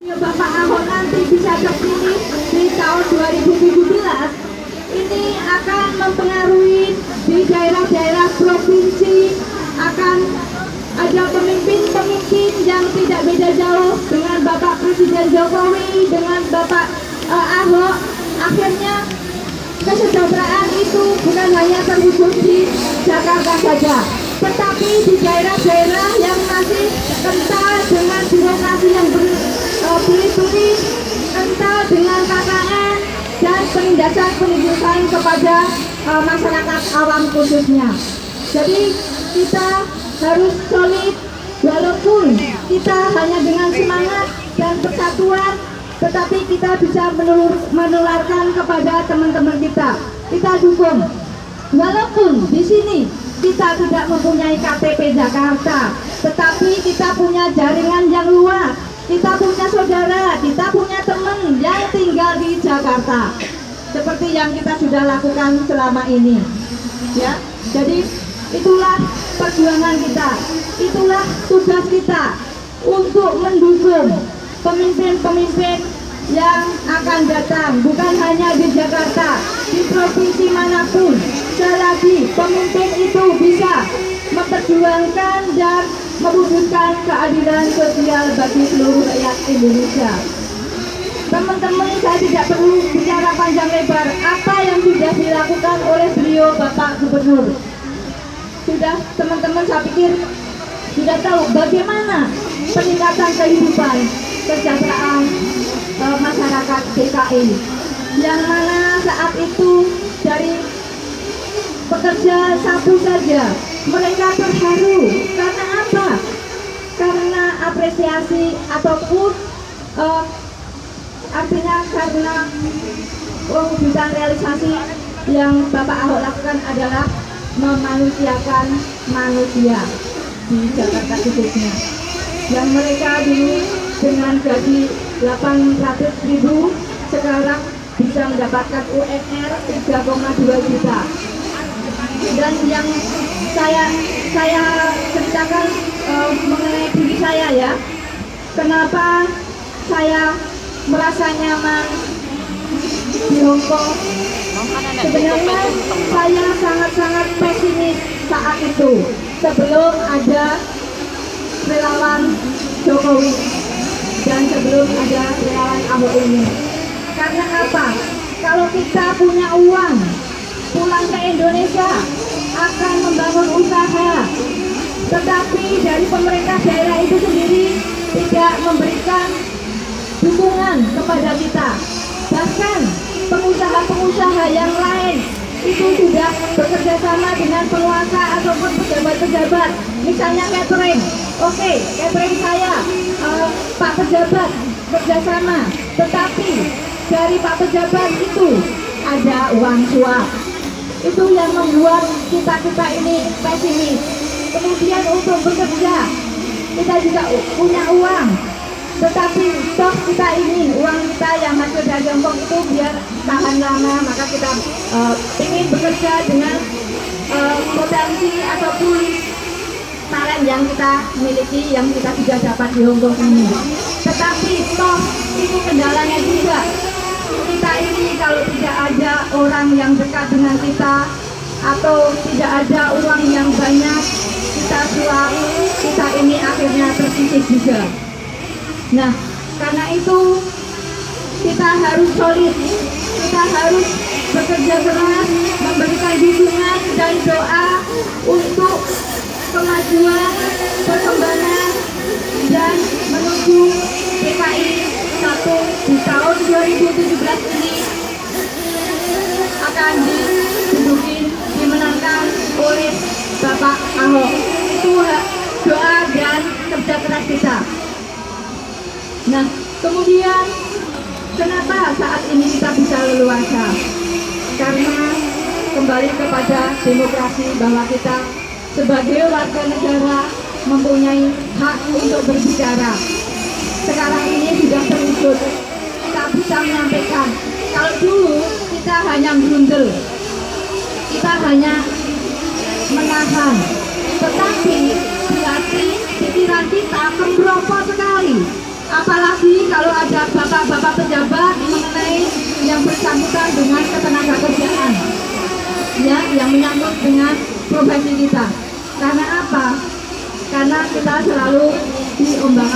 Bapak Ahok nanti bisa terpilih di tahun 2017, ini akan mempengaruhi di daerah-daerah provinsi, akan ada pemimpin-pemimpin yang tidak beda jauh dengan Bapak Presiden Jokowi, dengan Bapak Ahok. Akhirnya kesejahteraan itu bukan hanya terwujud di Jakarta saja, tetapi di daerah-daerah yang masih kental dengan birokrasi yang beri-beri, kental dengan KKN dan penindasan pendidikan kepada masyarakat awam khususnya. Jadi kita harus solid, walaupun kita hanya dengan semangat dan persatuan, tetapi kita bisa menularkan kepada teman-teman kita. Kita dukung, walaupun di sini kita tidak mempunyai KTP Jakarta, tetapi kita punya jaringan yang luas, kita punya saudara, kita punya teman yang tinggal di Jakarta, seperti yang kita sudah lakukan selama ini. Ya, jadi itulah perjuangan kita, itulah tugas kita untuk mendukung pemimpin-pemimpin yang akan datang, bukan hanya di Jakarta, di provinsi manapun. Selagi pemimpin itu bisa memperjuangkan dan mewujudkan keadilan sosial bagi seluruh rakyat Indonesia. Teman-teman, saya tidak perlu bicara panjang lebar apa yang sudah dilakukan oleh beliau Bapak Gubernur. Sudah teman-teman, saya pikir sudah tahu bagaimana peningkatan kehidupan kesejahteraan masyarakat DKI, yang mana saat itu dari pekerja sapu saja mereka terharu. Karena apa? Karena apresiasi ataupun artinya karena wujudkan realisasi yang Bapak Ahok lakukan adalah memanusiakan manusia di Jakarta khususnya, yang mereka dulu dengan gaji 800.000 sekarang bisa mendapatkan UMR 3,2 juta. Dan yang saya ceritakan mengenai diri saya, ya, kenapa saya merasa nyaman di Hongkong. Sebenarnya saya sangat-sangat pesimis saat itu, sebelum ada relawan Jokowi dan sebelum ada relawan Ahok ini. Karena apa? Kalau kita punya uang, pulang ke Indonesia akan membangun usaha, tetapi dari pemerintah daerah itu sendiri tidak memberikan dukungan kepada kita. Bahkan pengusaha-pengusaha yang lain itu sudah bekerja sama dengan penguasa ataupun pejabat-pejabat, misalnya catering. Oke, catering saya, Pak pejabat kerjasama, tetapi dari Pak pejabat itu ada uang suap. Itu yang membuat kita ini pesimis. Kemudian untuk bekerja, kita juga punya uang, tetapi toh kita ini uang kita yang hasil dari Hongkong itu biar tahan lama, maka kita ingin bekerja dengan potensi ataupun talent yang kita miliki, yang kita sudah dapat di Hongkong ini. Tetapi toh itu kendalanya juga. Kita ini kalau tidak ada orang yang dekat dengan kita, atau tidak ada uang yang banyak kita suap, kita ini akhirnya tersisih juga. Nah, karena itu kita harus solid, kita harus bekerja keras, memberikan dukungan dan doa untuk kemajuan, perkembangan, dan menuju DKI 1 di tahun 2017 ini akan dimenangkan oleh Bapak Ahok. Itu doa dan kerja keras kita. Nah, kemudian kenapa saat ini kita bisa leluasa? Karena kembali kepada demokrasi, bahwa kita sebagai warga negara mempunyai hak untuk berbicara. Sekarang ini sudah terwujud, kita bisa menyampaikan. Kalau dulu kita hanya berundel, kita hanya menahan, tetapi berarti pikiran kita kembropo sekali. Apalagi kalau ada bapak-bapak pejabat mengenai yang bersangkutan dengan ketenaga kerjaan, ya, yang menyangkut dengan profesi kita. Karena apa? Karena kita selalu diombang